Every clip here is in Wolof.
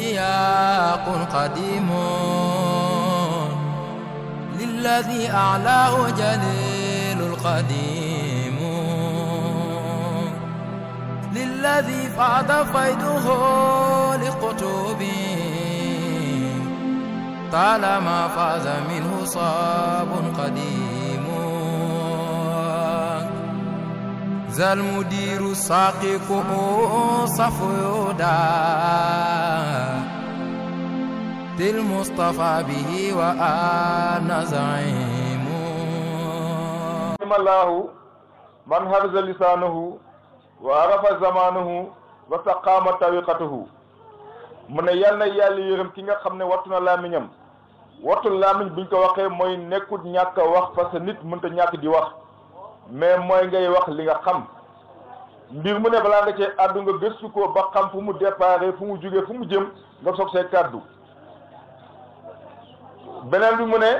اشتياق قديم للذي أعلاه جليل القديم للذي فاض فيضه لقطوبي طالما فاز منه صاب قديم ذا المدير ساقكم صفودا المصطفى به وأنا زعيم الله من حفظ لسانه وعرف زمانه وسقام طريقته من يالنا يالي يرم كيغا خامني واتنا لامينم wattu lamiñ buñ ko waxee mooy nekkut ñàkk a wax parce que nit mënta ñàkk di wax mais mooy ngay wax li nga xam mbir mu ne balaa nga cee àddu nga gëstu ko ba xam fu mu déparé fu mu jógee fu mu jëm nga soog see kàddu beneen bi mu ne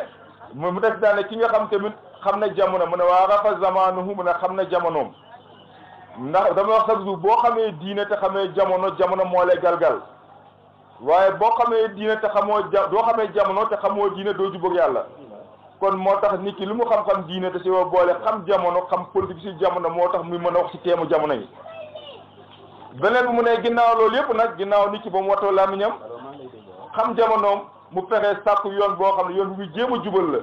mu def daane ki nga xam tamit xam ne jamono mu ne waa rafa zamanuhu mu ne xam ne jamonoom ndax dama wax chaque jour boo xamee diine te xamee jamono moo lay galgal waaye boo xamee diine te xamoo doo xamee jamono te xamoo diine doo jubóog yàlla kon moo tax nit ki lu mu xam-xam diine te si woo boole xam jamono xam politique si jamono moo tax muy mën a wax si teemu jamono yi beneen bi mu ne ginnaaw loolu yëpp nag ginnaaw nit ki ba mu watoo làmmiñam xam jamonoom mu fexee sàkku yoon boo xam ne yoon bi jéem a jubal la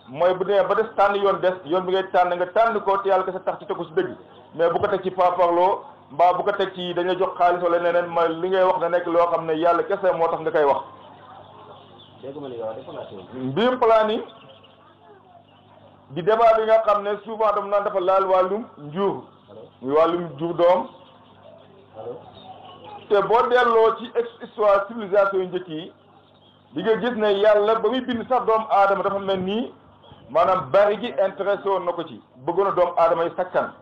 mooy bu demee ba des tànn yoon des yoon bi ngay tànn nga tànn ko te yàlla kese tax ci tegu si dëgg mais bu ko teg ci parparloo mbaa bu ko teg ci dañuy jox xaalis wala neneen mooy li ngay wax na nekk loo xam ne yàlla kese moo tax nga koy wax. mbirum planning di débat bi nga xam ne souvent dama naan dafa laal wàllum njur muy wàllum jur doom te boo delloo ci histoire civilisation yu njëkk yi di nga gis ne yàlla ba muy bind sax doomu aadama dafa mel nii maanaam bari gi intéressé woon na ko ci bëggoon a doomu aadama yi sakkan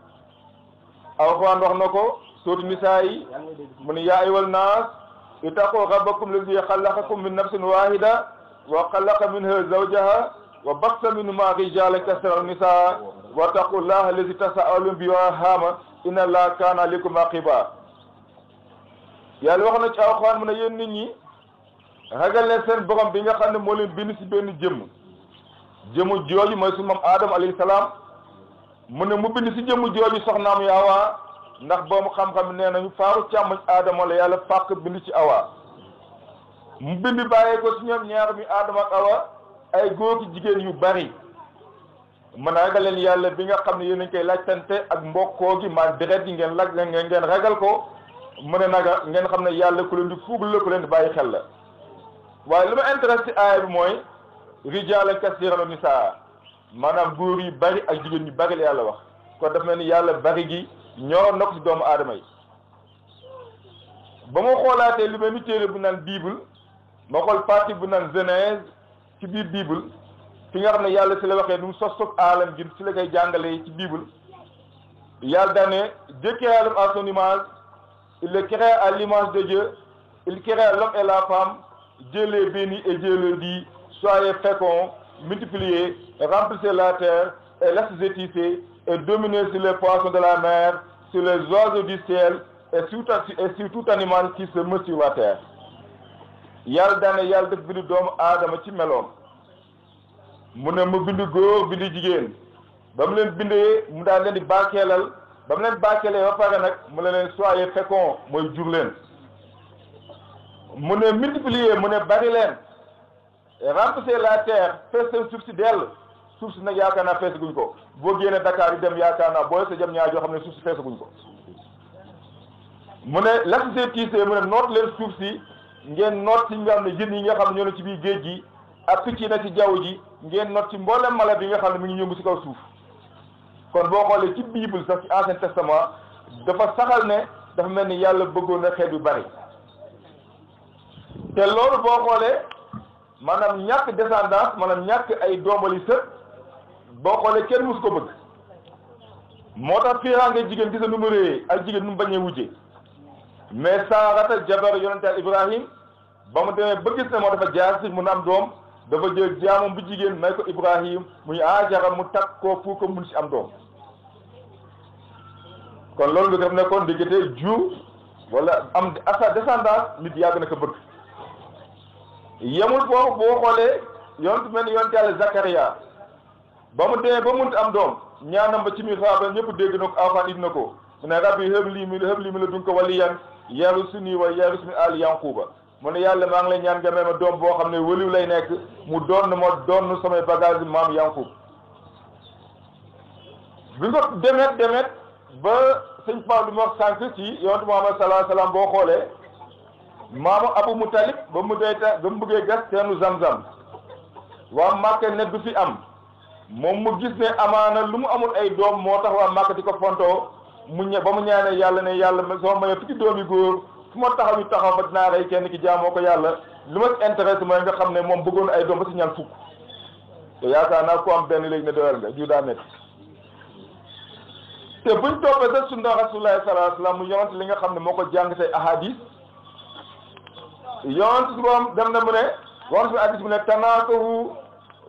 alxuraan wax na ko sóotu nisaa yi mu ne yaa ayyuhan naas ittaqu rabbakum allazi xalaqakum min nafsin waahida wa xalaqa minha zawjaha wa bassa minhumaa rijaalan kasiiran wa nisaa wattaqullaha allazi tasaaluuna bihi wal arhaama inna allaha kaana alaykum raqiiba yàlla wax na ci alxuraan mu ne yéen nit ñi ragal leen seen borom bi nga xam ne moo leen bind si benn jëmm jooju mooy su maam Aadama alayhi salaam mu ne mu bind si jëmm jooju soxnaam yi Awa ndax boobu xam-xam nee nañu faaru càmmoñ Aadama la yàlla fàq bind ci Awa mu bind bàyyee ko si ñoom ñaar mi Aadama ak Awa ay góor ki jigéen yu bari man ragal leen yàlla bi nga xam ne yéen a ngi koy laajtante ak mbokkoo gi maa deret yi ngeen ragal ko mu ne naga ngeen xam ne yàlla ku leen di fuuglu la ku leen di bàyyi xel la waaye li ma intéresse ci aaya bi mooy rijaalan kasiiran wa nisaa maanaam góor yi bari ak jigéen ñu bari la yàlla wax kon daf mel ni yàlla bari gi ñoroon na ko ci doomu aadama yi ba ma xoolaatee li mel ni téere bu naan bible ma xool partie bu naan Genèse ci biir bible fi nga xam ne yàlla si la waxee nu mu sos aalam gi si la koy jàngalee ci bible yàlla daane Dieu créa l'homme à son image, il le créa à l'image de Dieu, il créa l'homme et la femme, Dieu les bénit et Dieu leur dit soyez féconds, multipliez, remplissez la terre et l'assujettissez et dominez sur les poissons de la mer, sur les oiseaux du ciel et sur tout animal qui se meut sur la terre. yàlla daane yàlla def bindu doomu aadama ci meloom mu ne mu bindu góor bindu jigéen ba mu leen bindee mu daan leen di bàkkeelal ba mu leen bàkkeelee ba pare nag mu ne leen soyez féconds mooy jur leen mu ne multiplier mu ne bari leen remplissez la terre fees seen suuf si dell suuf si nag yaakaar naa feesaguñ ko boo génnee Dakar yi dem yaakaar naa booy sa jëm ñaar yoo xam ne suuf si feesaguñ ko mu ne l'assujettissez mu ne noot leen suuf si ngeen noot ci nga xam ne jën yi nga xam ne ñoo ne ci biir géej gi ak picc yi na ci jaww ji ngeen noot ci mboolem mala bi nga xam ne mi ngi yëngu ci kaw suuf kon boo xoolee ci bible sax ci ancien testament dafa saxal ne dafa mel ni yàlla bëggoon na xeet yu bari te loolu boo xoolee maanaam ñàkk descendance maanaam ñàkk ay doomali sët boo xoolee kenn musu ko bëgg moo tax fiiraange jigéen gisa nu mu réyee ak jigéen nu mu bañee wujje mais Saarata jabar yonente Ibrahim ba mu demee ba gis ne moo dafa jaar si mun am doom dafa jël jaamam bu jigéen may ko Ibrahim muy Aajara mu takk ko pour ko mun si am doom kon loolu bi daf nekkoon diggante jur wala am asa descendance nit yàgg na ko bëgg yemul foofu boo xoolee yonent mel ni yonent yàlla Zakaria ba mu demee ba munti am doom ñaanam ba ci mi xaaba ñëpp dégg na ko Alxuraan indi na ko mu ne rabbi hab lii min ladunka waliyyan yarisuni wa yarisu min aali Yanquba mu ne yàlla maa ngi lay ñaan nga may ma doom boo xam ne waliw lay nekk mu doon samay bagage maam Yanqub bi nga demet ba sëñ Paul bi mu wax sànq ci yonent Muhammad sallallahu alayhi wa sallam boo xoolee maamu Abu Mutalib ba mu bëggee gas teenu Zamzam waa Màkka ne du fi am moom mu gis ne amaana lu mu amul ay doom moo tax waa Màkka di ko fontoo ba mu ñaanee yàlla ne yàlla soo mayee tukki doomi góor fu ma taxaw ñu taxaw ba dinaa rey kenn ki jaamoo ko yàlla lu ma intéressé mooy nga xam ne moom bëggoon ay doom ba si ñaan fukk te yaakaar naa ku am benn léegi ne doyal nga jiw daa métti te buñ toppee sa sunna Rasulullah sallallahu alayhi wa sallam mu yonent li nga xam ne moo ko jàng say ahadis yonent si moom dem na mu ne wax bi hadis mu ne tanaakahu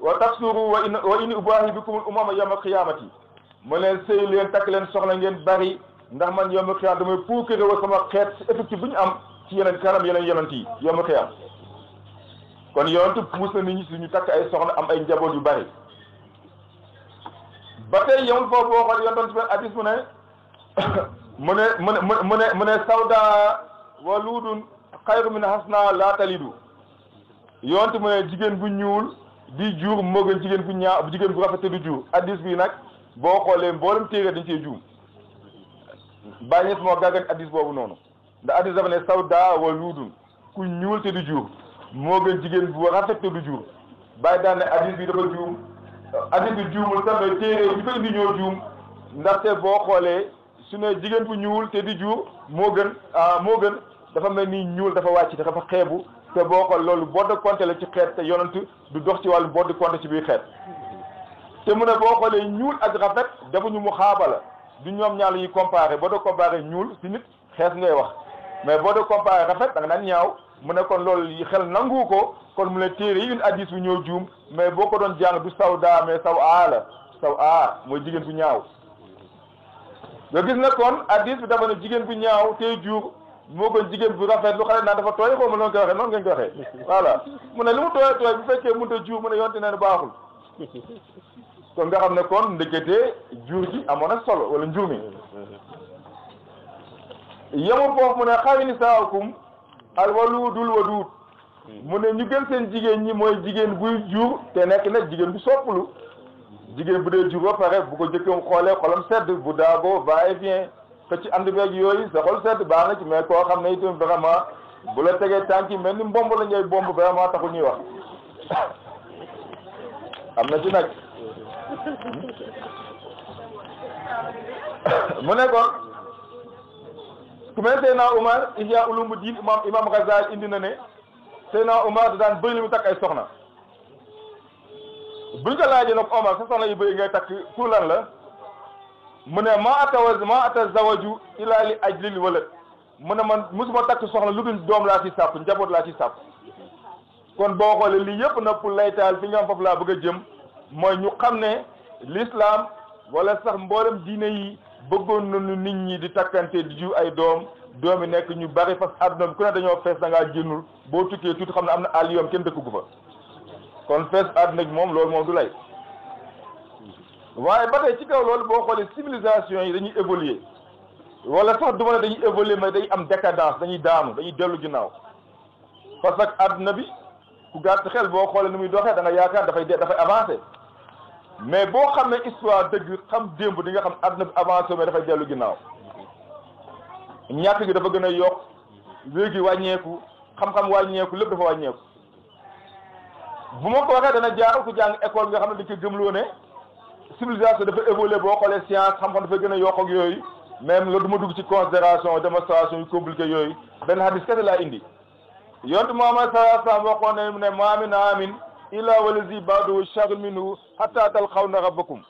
wa tafsuru wa inni ubaahi bikumul umama yawma qiyamati mu ne sëy leen takk leen soxla ngeen bari ndax man yawma qiyam damay puukare wa sama xeet si effectif bu ñu am ci yeneen kanam yeneen yonent yi yawma qiyam kon yonent puus na nit ñi si ñu takk ay soxna am ay njaboot yu bari ba tey yemul foofu boo xool yonent si hadis mu ne sawda wa luudun xayru min hasna laa talidu yonent mu ne jigéen bu ñuul di jur moo gën jigéen bu ñaaw jigéen bu rafet du jur hadis bi nag boo xoolee mboolem téere dañ see juum bàyyi ñes moo gàggan hadis boobu noonu ndax hadis dafa ne sawda wa luudun ku ñuul te du jur moo gën jigéen bu rafet te du jur bàyyi daan ne hadis bi dafa juum hadis bi juumul sax mais téere yi ko indi ñoo juum ndaxte boo xoolee su ne jigéen bu ñuul te di jur moo gën dafa mel ni ñuul dafa wàcc dafa xeebu te boo xool loolu bodd compte la ci xeet te yonent du dox ci wàllu bodd compte ci biir xeet te mu ne boo xoolee ñuul ak rafet defuñu mu xaabala du ñoom ñaar la ñuy comparé boo doon comparé ñuul si nit xees ngay wax mais boo doon comparé rafet da nga naan ñaaw mu ne kon loolu xel nangu ko kon mu ne téere yi une hadis bu ñëw juum mais boo ko doon jàng du sawda mais saw aa mooy jigéen bu ñaaw nga gis na kon hadis bi dafa ne jigéen bu ñaaw tey jur moo gën jigéen bu rafet lu xale naan dafa tooy xaw ma noonu koy waxee noonu ngeen ko waxee voilà mu ne li mu tooy bu fekkee mënut a jur mu ne yonte nee na baaxul kon nga xam ne kon ndeketee jur gi amoon na solo wala njur mi yemul foofu mu ne xawi nisaakum al waludul wadud mu ne ñu gën seen jigéen ñi mooy jigéen buy jur te nekk nag jigéen bu sopplu jigéen bu dee jur ba pare bu ko jëkkam xoolee xolam sedd bu daagoo va et vient te ci ànd beeg yooyu sa xol sedd baax na ci mais koo xam ne itam vraiment bu la tegee tànk yi mel ni mbomb la ñuy bomb vraiment taxul ñuy wax am na ci nag mu ne kon ku mel Seydina Umar Ihya Ulumuddin imam Ghazali indi na ne Seydina Umar da daan bëri li mu takk ay soxna buñ ko laajee nag Omar sa soxna yu bëri ngay takk pour lan la mu ne ma ata zawaju ila li ajlil walad mu ne man musuma takk soxna lu dul doom laa ci sàpp njaboot laa ci sàpp kon boo xoolee lii yëpp nag pour laytaal fi nga xam foofu laa bëgg a jëm mooy ñu xam ne l'islam wala sax mboolem diine yi bëggoon nañu nit ñi di takkante di jur ay doom yi nekk ñu bari parce que àdduna bi ku ne dañoo fees da ngaa génnul boo tukkee tuuti xam ne am na àll yoom kenn dëkku gu fa kon fees àdduna bi moom loolu moom du lay waaye ba tey ci kaw loolu boo xoolee civilisation yi dañuy évoluer wala sax du ma ne dañuy évoluer mais dañuy am décadence dañuy daanu dañuy dellu ginnaaw parce que àdduna bi ku gàtt xel boo xoolee ni muy doxee da nga yaakaar dafay avancé mais boo xam ne histoire dëgg xam démb di nga xam àdduna bi avancé mais dafay dellu ginnaaw ñàkk gi dafa gën a yokk léegi wàññeeku xam-xam wàññeeku lépp dafa wàññeeku bu ma ko waxee dana jaar ku jàng école nga xam ne dañ ko gëmloo ne civilisation dafa évoluer boo xoolee science xam-xam dafa gën a yokk ak yooyu même loolu du ma dugg ci considération démonstration yu compliqué yooyu benn hadis kese laa indi yonent Muhammad sallallahu alayhi wa sallam waxoon ne ma min aamin illa walazi ba'dahu sharrun minhu hatta talqawna rabbakum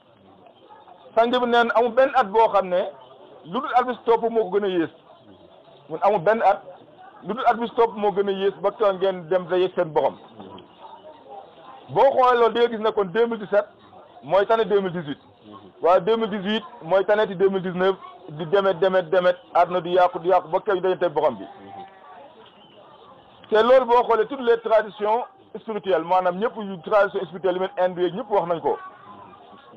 sang bi neen amul benn at boo xam ne lu dul at bi topp moo ko gën a yées mun amul benn at lu dul at bi topp moo gën a yées ba toog ngeen dem da yegg seen borom boo xoolee loolu di nga gis ne kon 2017 mooy tane 2018 waaye 2018 mooy taneeti 2019 di demet àdduna di yàqu ba kaw dañu teg borom bi te loolu boo xoolee toutes les traditions spirituelles maanaam ñëpp yu tradition spirituelle yi mel Inde yeeg ñëpp wax nañ ko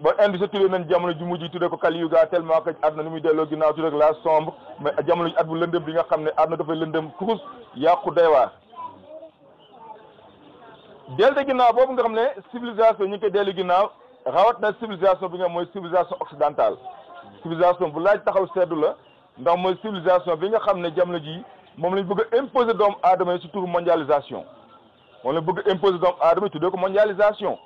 ba Inde sa tuddee nañ jamono ju mujj tuddee ko Kali Yuga tellement que àdduna ni muy delloo ginnaaw tuddee ko la sombre mais jamono ji at bu lëndëm bi nga xam ne àdduna dafay lëndëm kurus yàqu doy waar dellu ginnaaw boobu nga xam ne civilisation ñu ngi koy dellu ginnaaw rawat na civilisation bi nga mooy civilisation occidentale civilisation bu laaj taxaw seddu la ndax mooy civilisation bi nga xam ne jamono ji moom lañ bëgg a imposer doomu aadama yi ci turu mondialisation moom lañ bëgg a imposer doomu aadama yi tuddee ko mondialisation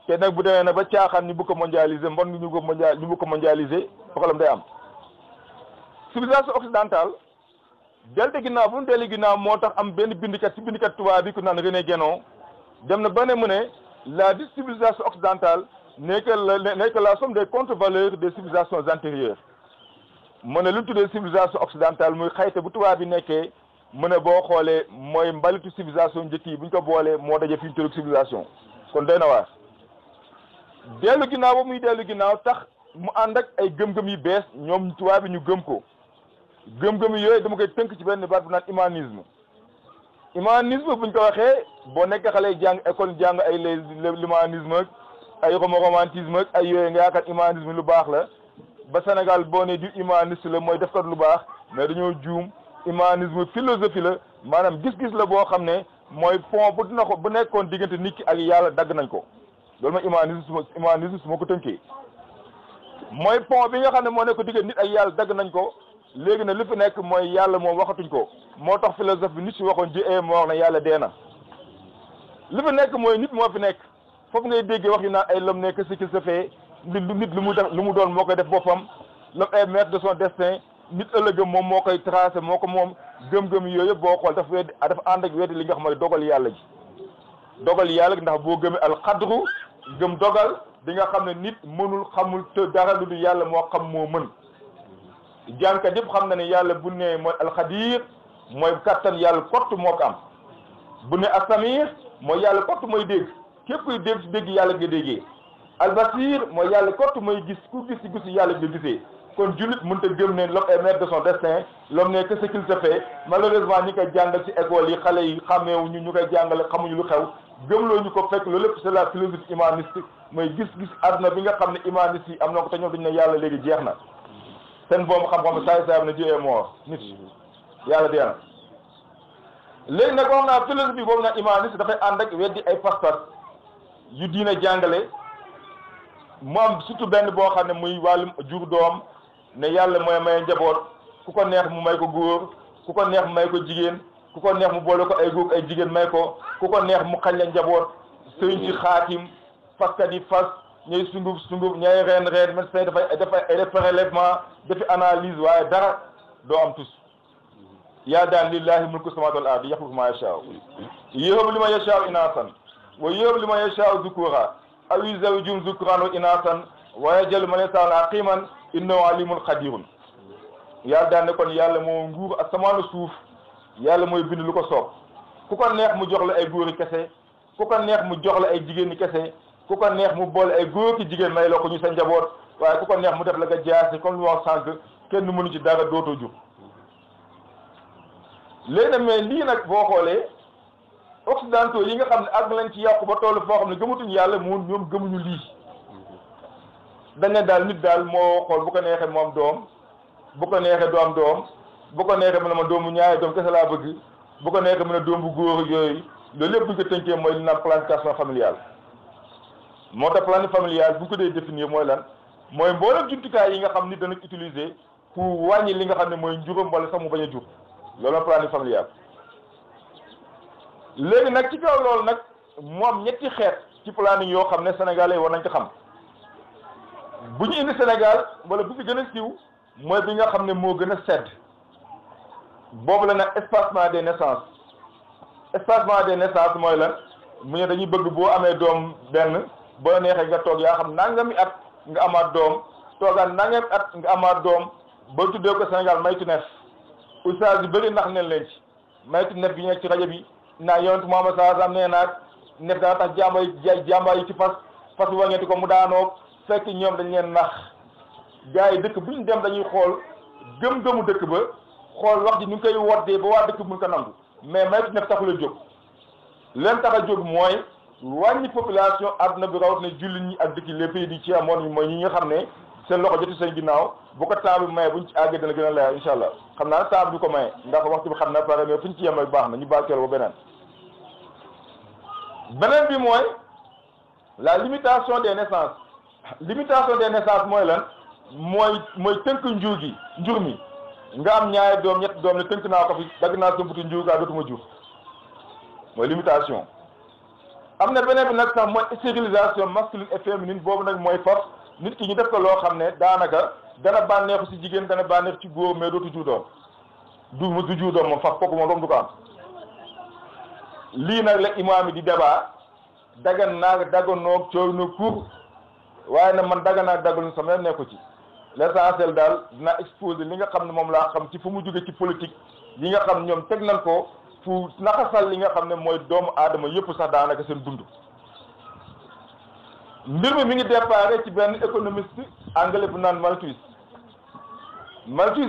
te nag bu demee nag ba caaxaan ñu bëgg ko mondialiser mbon ñu bëgg ko mondialiser problème day am civilisation occidentale dellu ginnaaw bu mu dellu ginnaaw moo tax am benn bindikat ci bindikat tubaab bi ku naan René Guénon dem na ba ne mu ne la civilisation occidentale n'est que la somme des contre-valeurs des civilisations antérieures mu ne lu ñu tuddee civilisation occidentale muy xayte bu tubaab bi nekkee mu ne boo xoolee mooy mbalitu civilisation njëkk yi bu ñu ko boolee moo daje fi ñu tëdd civilisation kon doy na waar dellu ginnaaw ba muy dellu ginnaaw tax mu ànd ak ay gëm-gëm yu bees ñoom tubaab bi ñu gëm ko gëm-gëm yooyu dama koy tënk ci benn baat bu naan humanisme humanisme buñ ko waxee boo nekk xale jàng école jàng ay l'humanisme ak ay romantisme ak ay yooyu nga yaakaar humanisme lu baax la ba Sénégal boo ne du humaniste la mooy def kat lu baax mais dañoo juum humanisme philosophie la maanaam gis-gis la boo xam ne mooy pont bu dina ko bu nekkoon diggante nit ki ak yàlla dagg nañ ko loolu mooy humanisme su ma ko tënkee mooy pont bi nga xam ne moo nekk diggante nit ak yàlla dagg nañ ko léegi nag li fi nekk mooy yàlla moom waxatuñ ko moo tax philosophe bi nit si waxoon Dieu est mort na yàlla dee na li fi nekk mooy nit moo fi nekk foofu ngay déggee wax yu naan ay l'homme n'est que ce qu'il se fait nit lu mu def lu mu doon moo koy def boppam l'homme est maître de son destin nit ëllëgëm moom moo koy tracé moo ko moom gëm-gëm yooyu yëpp boo xool dafa ànd ak weddi li nga xam mooy dogal yàlla ji dogal yàlla gi ndax boo gëmee alxadru gëm dogal di nga xam ne nit mënul xamul te dara lu dul yàlla moo xam moo mën jànkat yëpp xam na ne yàlla bu ne mooy alxadir mooy kattan yàlla kott moo ko am bu ne asamir mooy yàlla kott mooy dégg képp kuy dégg ci dégg yàlla nga déggee albasir mooy yàlla kott mooy gis ku gis ci gis yàlla nga gisee kon jullit mënut a gëm ne l'homme est maître de son destin l'homme n'est que ce qu'il se fait malheureusement ñi koy jàngal ci école yi xale yi xàmmeewuñu ñu koy jàngale xamuñu lu xew gëmloo ñu ko fekk loolu lépp c'est la philosophie humaniste mooy gis-gis àdduna bi nga xam ne humaniste yi am na ko te ñoom dañu ne yàlla léegi jeex na seen boobu xam-xam saay na Dieu est mort nit yàlla dee na léegi nag wax naa philosophie boobu nag humaniste dafay ànd ak weddi ay pas-pas yu diine jàngale mu am surtout benn boo xam ne muy wàllum jur doom ne yàlla mooy may njaboot ku ko neex mu may ko góor ku ko neex mu may ko jigéen ku ko neex mu boole ko ay góor ay jigéen may ko ku ko neex mu xañ la njaboot sëriñ ci xaatim faskat yi fas ñooy sunguf ñooy reen médecin dafay ay prélèvement dafi analyse waaye dara doo am tus yaa daan lillahi mulku samawati wal ardi yaxluqu ma yashaa yahabu liman yashaa inaasan wa yahabu liman yashaa zukura aw yuzawwijuhum zukran wa inaasan wa yaj'alu man yashaa aqiman innahu alimun qadirun yàlla daan ne kon yàlla moo nguur asamaan suuf yàlla mooy bind lu ko soob ku ko neex mu jox la ay góori kese ku ko neex mu jox la ay jigéen ñi kese ku ko neex mu boole ay góor ki jigéen may la ko ñu sa njaboot waaye ku ko neex mu def la nga jaasi comme lu wax sànq kenn mënu ci dara dootoo jur léegi nag mais lii nag boo xoolee occidentaux yi nga xam ne ak lañ ci yàqu ba toll foo xam ne gëmatuñ yàlla moom ñoom gëmuñu lii dañ ne daal nit daal moo xool bu ko neexee moom doom bu ko neexee doom bu ko neexee mu ne ma doomu ñaari doom kese laa bëgg bu ko neexee mu ne doom bu góor yooyu loolu lépp bu ñu ko tënkee mooy li naan planification familiale moo tax planning familial bu ñu ko dee définir mooy lan mooy mboolem jumtukaay yi nga xam ni dana utiliser pour wàññi li nga xam ne mooy njuróom wala sax mu bañ a jur loolu planning familial léegi nag ci kaw loolu nag moom ñetti xeet ci planning yoo xam ne sénégalais war nañ ko xam bu ñu indi Sénégal wala bu fi gën a siiw mooy bi nga xam ne moo gën a sedd boobu la nag espacement des naissances mooy lan mu ne dañuy bëgg boo amee doom benn boo neexee nga toog yaa xam nangami at nga amaat doom toogaan nangami at nga amaat doom ba tuddee ko Sénégal maytu neef oustaz yu bëri ndax neen leen ci maytu neef bi nekk ci rajo bi naa yonent Muhammad sallallahu alayhi wasallam nee naag neef daa tax jàmbaar yi ci fas wañeeti ko mu daanoo fekk ñoom dañ leen nax gars yi dëkk bu ñu dem dañuy xool gëm-gëmu dëkk ba xool wax ji ñu ngi koy woddee ba waa dëkk mun ko nangu mais maytu nekk taxul a jóg leen tax a jóg mooy wàññi population àdduna bi rawat ne jullit ñi ak dëkk les pays du tiers monde mooy ñi nga xam ne seen loxo jotu seen ginnaaw bu ko temps bi maye buñ ci àggee dana gën a leer incha allah xam naa temps bi du ko maye ndax waxtu bi xam na pare mais fuñ ci yem rek baax na ñu barkeel ba beneen bi mooy la limitation des naissances mooy lan mooy tënk njur mi nga am ñaari doom ñetti doom ne tënk naa ko fi dagg naa sëmbutu njur gaa dootuma jur mooy limitation. am na beneen bi nag sax mooy stérilisation masculine et féminine boobu nag mooy force nit ki ñu def ko loo xam ne daanaka dana bànneexu ci jigéen dana bànneexu ci góor mais dootu jur doom du jur doom moom faf kooku moom doom du ko am lii nag la imaam yi di débat dagan naag daganoog coow na cour waaye nag man dagan naag daganu sama yoon nekku ci l'essentiel daal dina exposer li nga xam ne moom laa xam ci fu mu jóge ci politique yi nga xam ñoom teg nañ ko fu naxasal li nga xam ne mooy doomu aadama yëpp sax daanaka seen dund mbir mi ngi déparé ci benn économiste anglais bu naan Malthus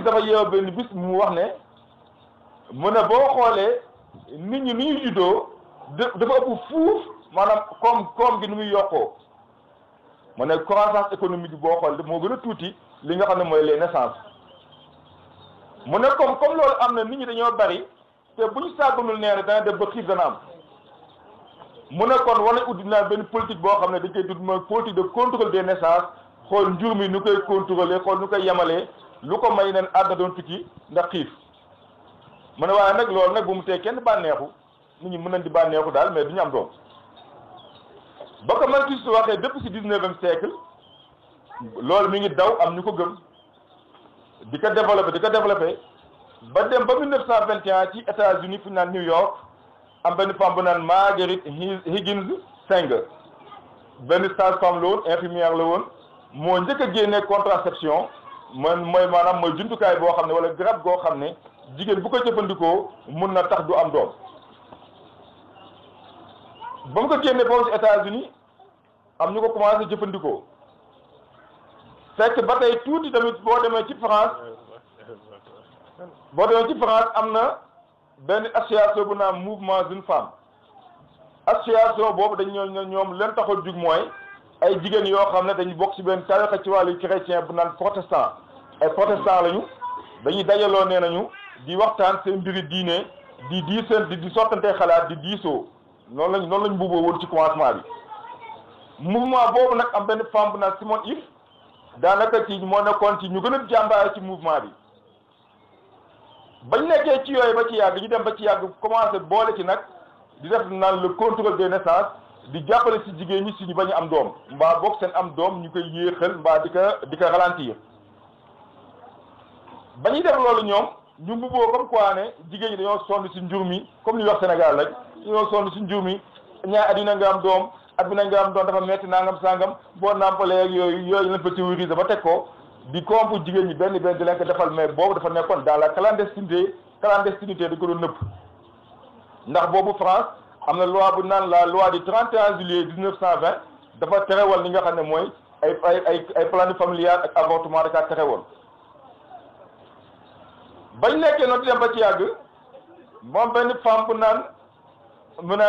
dafa yeew benn bis mu wax ne mu ne boo xoolee nit ñi ni ñu juddoo dafa ëpp fuuf maanaam koom gi ni muy yokkoo mu ne croissance économique bi boo xool moo gën a tuuti li nga xam ne mooy les naissances mu ne comme loolu am na nit ñi dañoo bari te bu ñu sàgganul nee na dana def ba xiif dana am mu ne kon war nañ uddi naa benn politique boo xam ne dañ koy tudd mooy politique de contrôle des naissances xool njur mi nu koy contrôler xool nu koy yemalee lu ko may neen àdduna doon tukki ndax xiif mu ne waaye nag loolu nag bu mu tee kenn bànneexu nit ñi mën nañ di bànneexu daal mais du ñu am doom ba ko Malthus waxee depuis ci 19e siècle loolu mi ngi daw am ñu ko gëm di ko développé ba dem ba 1921 ci États-Unis fi ñu naan New York am benn femme bu naan Marguerite Higgins Sanger benn sage-femme la woon infirmière la woon moo njëkk a génne contraception mooy maanaam mooy jumtukaay boo xam ne wala garab goo xam ne jigéen bu ko jëfandikoo mun na tax du am doom ba mu ko génne foofu ci États-Unis am ñu ko commencé jëfandikoo fekk ba tey tuuti tamit boo demee ci France am na benn association bu naan mouvement d'une femme association boobu dañ ñoom leen taxul jug mooy ay jigéen yoo xam ne dañu bokk ci benn tarixa ci wàllu chrétien bu naan protestant ay protestant lañu dañuy dajaloo nee nañu di waxtaan seen mbiri diine di sottante xalaat di diisoo noonu lañ buuboo woon ci commencement bi mouvement boobu nag am benn femme bu naan Simone If daanaka ci moo nekkoon ci ñu gën a jàmbaare ci mouvement bi bañ nekkee ci yooyu ba ci yàgg ñu dem ba ci yàgg commencé boole ci nag di def naan le contrôle des naissances di jàppale ci jigéen ñi si ñu bañ a am doom mbaa boog seen am doom ñu koy yéexal mbaa di ko ralentir ba ñuy def loolu ñoom ñu mbubboo comme quoi ne jigéen ñi dañoo sonn si njur mi comme li wax Sénégal rek dañoo sonn si njur mi ñaari at yi na nga am doom at bi na nga am doom dafa metti nangam sangam boo nampalee ak yooyu lañ fa théoriser ba teg ko di kompu jigéen ñi benn di leen ko defal mais boobu dafa nekkoon dans la clandestinité dañ ko doon nëpp ndax boobu France am na loi bu naan la loi du 31 juillet 1920 dafa terewal li nga xam ne mooy ay planning familial ak avortement dakaa terewal bañ nekkee noonu di dem ba ci yàgg moom benn femme bu naan mu ne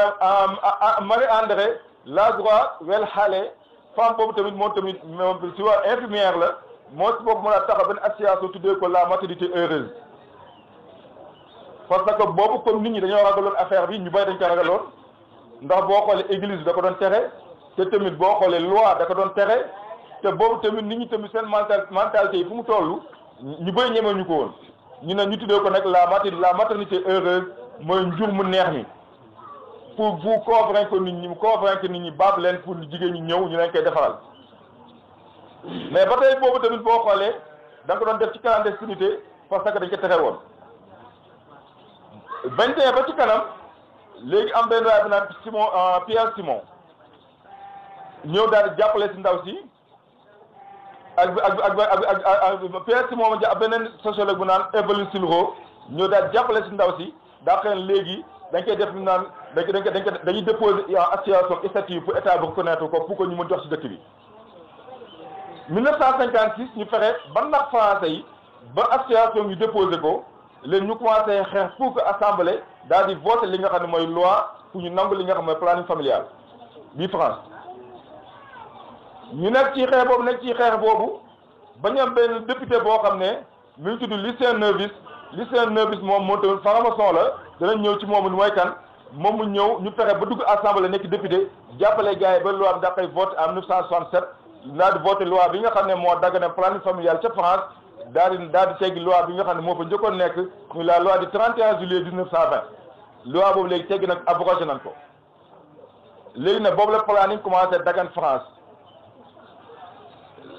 Marie André Lazare Welhalle femme boobu tamit moom si waa infirmière la moo si boobu mën a taxaw benn association tuddee ko la maternité heureuse parce que boobu comme nit ñi dañoo ragaloon affaire bi ñu bay dañ ko ragaloon ndax boo xoolee église da ko doon tere te tamit boo xoolee loi da ko doon tere te boobu tamit nit ñi tamit seen mentalité yi fu mu toll ñu bëri ñemee ñu ko woon ñu ne ñu tuddee ko nag la maternité heureuse mooy njur mu neex mi pour vous convaincre nit ñi baab leen pour jigéen ñi ñëw ñu leen koy defaral mais ba tey boobu tamit boo xoolee da nga ko doon def ci clandestinité parce que dañ ko tere woon bañ tee ba ci kanam léegi am benn waay bi naan Pierre Simon ñëw daal di jàppale si ndaw si ak Pierre Simon ma ja beneen sociologue bu naan Evelyn Silro ñëw daal di jàppale si ndaw si daa xëy léegi dañ koy def naan dañuy déposer association statut pour état bi reconnaître ko pour que ñu mën jox si dëkk bi 1956 ñu fexe ba nax français yi ba association ñu déposé ko léegi ñu commencé xeex pour que assemblée daal di voter li nga xam ne mooy loi pour ñu nangu li nga xam ne mooy planning familial bi France ñu nekk ci xeex boobu ba ñu am benn député boo xam ne mi ngi tudd Lucien Neuville moom moo tamit franc-maçon la danañ ñëw ci moomu mooy kan moom mu ñëw ñu fexe ba dugg assemblée nekk député jàppale gars yi ba loi bi da koy voté en 1967 daal di voté loi bi nga xam ne moo daggane planning familial ca France daal di teggi loi bi nga xam ne moo fa njëkkoon nekk muy la loi du 31 juillet 1920 loi boobu léegi teggi nag abrogé nañ ko léegi nag boobu la planning commencé daggan France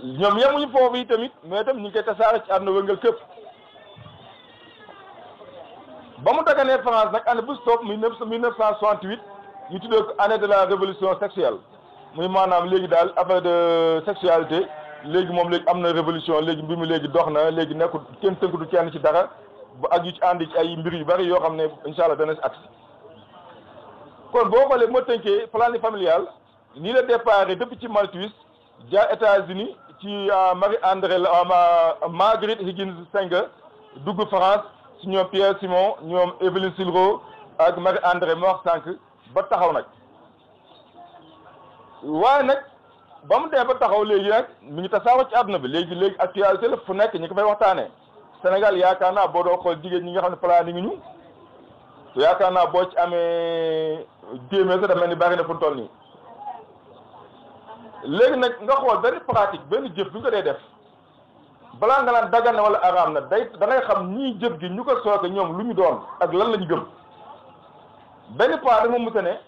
ñoom yemuñu foofu yi tamit mais itam ñu ngi koy tasaare ci àdduna wëngal képp ba mu daganee France nag année bu stop 1968 ñu tuddee ko année de la révolution sexuelle muy maanaam léegi daal affaire de sexualité léegi moom léegi am na révolution léegi mbir mi léegi dox na léegi nekkul kenn tënkatu kenn ci dara bu ak yu ci àndi ci ay mbir yu bari yoo xam ne incha allah dana si agsi kon boo xoolee moo tënkee planning familial nii la départ depuis ci Malthus jaar États-Unis ci Margaret Higgins Sanger dugg France ci ñoom Pierre Simon ñoom Evelyn Silro ak Marie-André ma wax sànq ba taxaw nag waaye nag ba mu dee ba taxaw léegi nag mi ngi tasaaroo ci àdduna bi léegi actualité la fu nekk ñi ko fay waxtaanee Sénégal yaakaar naa boo doo xool jigéen ñi nga xam ne planning ñu yaakaar naa boo ci amee téeméer sa dafa mel ni bari na fu mu toll nii léegi nag nga xool benn pratique benn jëf bi nga ko dee def balaa nga naan dagan na wala araam na da ngay xam ñii jëf gi ñu ko sooke ñoom lu ñu doon ak lan lañu gëm benn paa da nga musa ne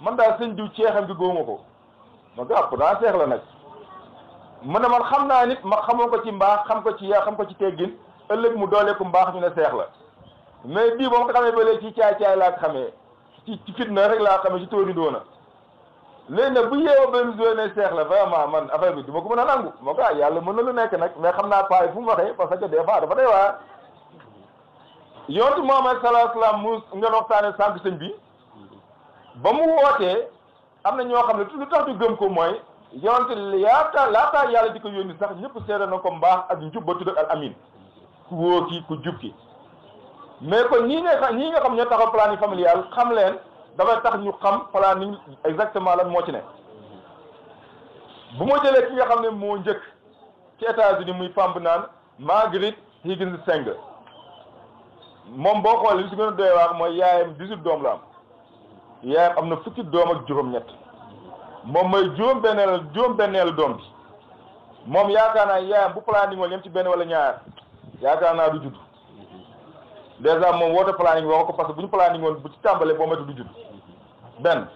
man daal sëñ diw ceexam gi góoma ko ma gàpp daa seex la nag mu ne man xam naa nit ma xamoo ko ci mbaax xam ko ci yaa xam ko ci teggin ëllëg mu dooleeku mbaax ñu ne seex la mais bii ba ma ko xamee ba léegi ci caay-caay laa ko xamee ci fitna rek laa xamee ci tóori doona léegi nag bu yeewoo benn jour ne seex la vraiment man affaire bi du ma ko mën a nangu moo ko yàlla mën na lu nekk nag mais xam naa paay fu mu waxee parce que des fois dafa day waa yontu Muhammad sallallahu alayhi wa sallam mu ngeen waxtaane sànq sëñ bi ba mu wootee am na ñoo xam ne lu tax ñu gëm ko mooy yonte laataa yàlla di ko yónni sax ñëpp seede na ko mbaax ak njub ba tudd al amin ku wóor ki ku jub ki mais kon ñii nga xam ñoo taxaw planning familial xam leen dafay tax ñu xam planning exactement lan moo ci ne bu ma jëlee ki nga xam ne moo njëkk ci États-Unis muy femme bu naan Margaret Higgins Sanger moom boo xoolee li si gën a doy waar mooy yaayam 18 doom la am yaayam am na fukki doom ak juróom-ñett moom mooy juróom-benneelu doom bi moom yaakaar naa yaayam bu planning woon yem ci benn wala ñaar yaakaar naa du judd dèjà moom woote planning wax ko parce que bu ñu planning woon bu ci tàmbalee boo métti du judd benn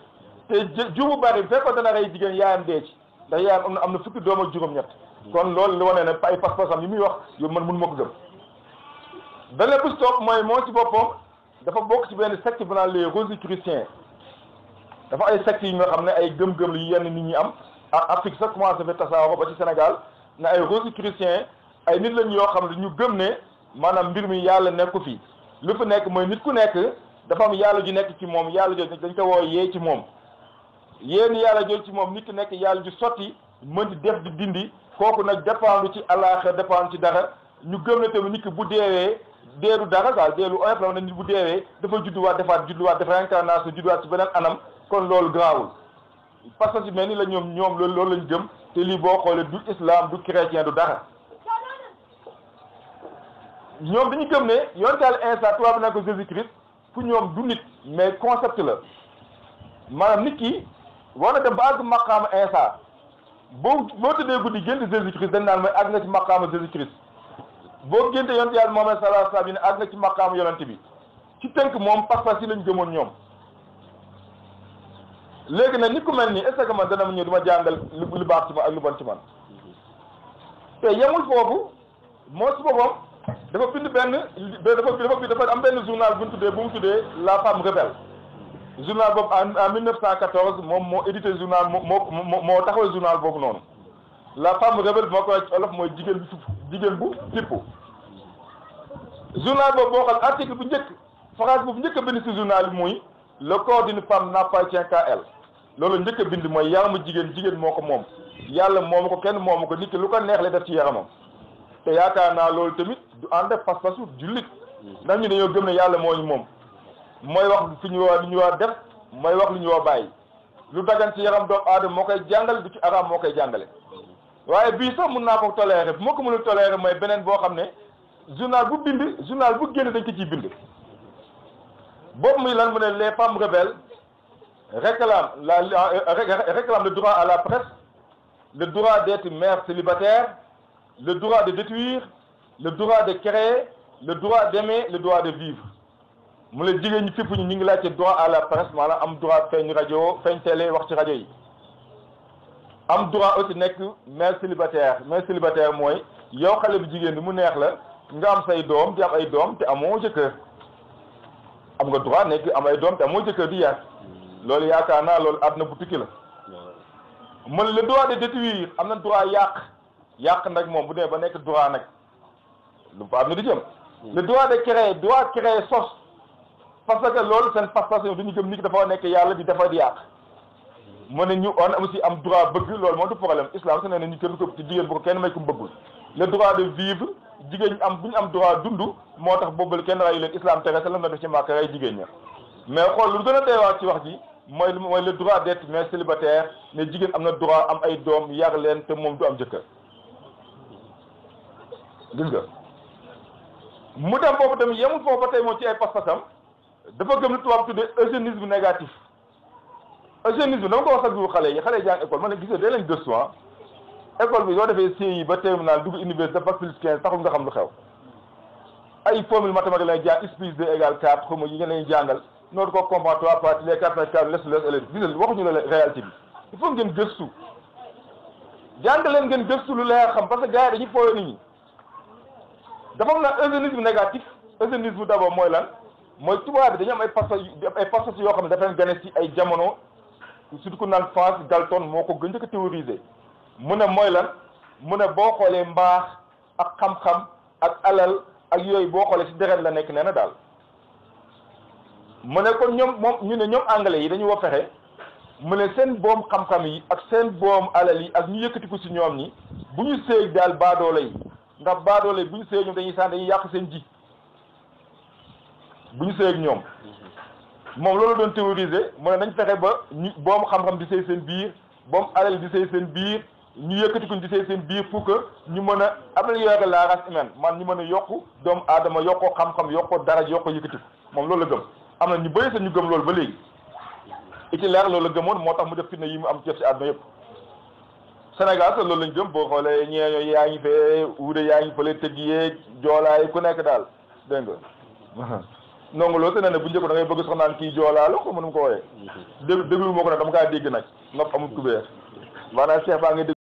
te jubu bari fekkoon dana rey jigéen yaayam dee ci ndax yaayam am na fukki doom ak juróom-ñett kon loolu li wane ne ay pas-pasam yi muy wax yow man mënu ma ko gëm beneen bu stop mooy moo ci boppam dafa bokk ci benn secte bu naan les rosicruciens dafa ay secte yi nga xam ne ay gëm-gëm yu yenn nit ñi am Afrique sax commencé fa tasaaroo ba ci Sénégal ne ay rosicruciens ay nit lañ yoo xam ne ñu gëm ne maanaam mbir mi yàlla nekku fi lu fi nekk mooy nit ku nekk dafa am yàlla ju nekk ci moom yàlla jooju dañ ko woo yee ci moom yéen yàlla jooju ci moom nit ku nekk yàlla ju sotti mën di def di dindi kooku nag dépendre ci àllaaxira dépendre ci dara ñu gëm ne tamit nit ki bu deewee deedu dara daal deelu oyof la na nit bu deewee dafa judduwaat def réincarnation judduwaat ci beneen anam kon loolu garaawul parce que mel ni la ñoom loolu lañ gëm te lii boo xoolee du islam du chrétien du dara ñoom dañu gëm ne yonent Yàlla Iisaa tubaab bi naan ko Jésus Christ fu ñoom du nit mais concept la maanaam nit ki war na dem ba àgg maqaama Iisaa boo tëddee guddi gént Jésus Christ dañ naan mooy àgg nga ci maqaama Jésus Christ boo génte yonent Yàlla Muhammad sallallahu alayhi wa sallam yi ne àgg nga ci maqaama yonent bi ci tënk moom pas-pas yi lañ gëmoon ñoom léegi nag nit ku mel nii est-ce que man dana ma ñëw du ma jàngal lu baax ci man ak lu bon ci man te yemul foofu moo si boppam dafa bind dafa am benn journal bu mu tuddee La Femme Rebelle journal boobu en 1914 moom moo édité journal moo taxawal journal boobu noonu La Femme Rebelle bi moo ko ci olof mooy jigéen bu fippu journal boobu boo xam article bu njëkk phrase bu njëkk a bind si journal bi muy le corps d'une femme n'appartient qu'à elle loolu njëkk a bind mooy yaramu jigéen moo ko moom yàlla moomu ko kenn moomu ko nit ki lu ko neex la def ci yaramam te yaakaar naa loolu tamit du ànd ak pas-pasu jullit ndax ñu dañoo gëm ne yàlla moo ñu moom mooy wax fi ñu war li ñu war def mooy wax li ñu war bàyyi lu dagan ci yaram doomu aadama moo koy jàngale du ci araam moo koy jàngale waaye bii sax mun naa ko toléré bu ma ko mënul toléré mooy beneen boo xam ne journal bu génn dañ ko ciy bind boobu muy lan mu ne les femmes rebelles réclament le droit à la presse, le droit d'être mère célibataire, le droit de détruire, le droit de créer, le droit d'aimer, le droit de vivre. mu ne jigéen ñi fépp ñu ngi laajte droit à la presse maanaam am droit feeñ rajo feeñ télé wax ci rajo yi am droit aussi nekk mère célibataire mooy yow xale bu jigéen bi mu neex la nga am say doom di am ay doom te amoo jëkkër am nga droit nekk am ay doom te amoo jëkkër di yar loolu yaakaar naa loolu àdduna bu tukki la mu ne le droit de détruire am na droit yàq nag moom bu dee ba nekk droit nag lu fa am na di jëm le droit de créer sos parce que loolu seen pas-pas duñu gëm nit ki dafa nekk yàlla di dafa di yàq mu ne ñu on aussi am droit bëgg loolu moom du problème islam su ne ñu kenn ko ci jigéen bu ko kenn may ko bëggul le droit de vivre jigéen ñi bu ñu am droit dund moo tax boobal kenn rayu leen islam tere sa lam na def ci màkk rey jigéen ña mais xool lu gën a teewaat ci wax ji mooy le droit d'être mère célibataire ne jigéen am na droit am ay doom yar leen te moom du am jëkkër gis nga mu dem foofu tamit yemul foofu ba tey moom ci ay pas-pasam dafa gëm lu tubaab tuddee eugénisme négatif eugénisme dama ko wax sax du xale yi jàng école man ne gis nga dee leen gëstu école bi soo defee CI ba terminal dugg université bac plus 15 taxul nga xam lu xew ay formule mathématique lay jàng x plus 2 égale 4 xaw ma yi nga leen jàngal noonu ko comprendre 3 parties les 4 par 4 les élèves gis nga waxuñu la réalité bi il faut ngeen gëstu jàng leen ngeen gëstu lu leer xam parce que gars yi dañuy fooyoo nit ñi dafa am na eugénisme négatif eugénisme d'abord mooy lan mooy tubaab bi dañu am ay passos yoo xam ne dafa leen gane ci ay jamono surtout ku naan France Galton moo ko gën a théoriser mu ne mooy lan mu ne boo xoolee mbaax ak xam-xam ak alal ak yooyu boo xoolee ci deret la nekk nee na daal mu ne kon ñoom moom ñu ne ñoom anglais yi dañu wa fexe mu ne seen boom xam-xam yi ak seen boom alal yi ak ñu yëkkati ko ci ñoom ñi bu ñu séeg daal baadoole yi ndax baadoole yi bu ñu séeg ñoom dañuy yàq seen ji bu ñu séeg ñoom moom loolu doon théoriser mu ne nañ fexe ba ñu boom xam-xam di sëy seen biir boom alal di sëy seen biir ñu yëkkati ko di sëy seen biir pour que ñu mën a améliorer la race humaine man ñu mën a yokku doomu aadama yokkoo xam-xam yokkoo dara yokkoo yëkkati ko moom loolu la gëm am na ñu bëri sax ñu gëm loolu ba léegi Hitler loolu la gëmoon moo tax mu def fitna yi mu am ci àdduna yëpp Sénégal sax loolu lañ gëm boo xoolee ñeeño yaa ngi fee wuude yaa ngi fële tëgg yeeg joolaay ku nekk daal dégg nga nongu loolu te ne bu njëkk da ngay bëgg sax naan kii joolaa la ko mënum ko wooyee déglu moo ko nag dama kaa dégg nag nopp amul kubéer maanaam Cheikh baa ngi dégg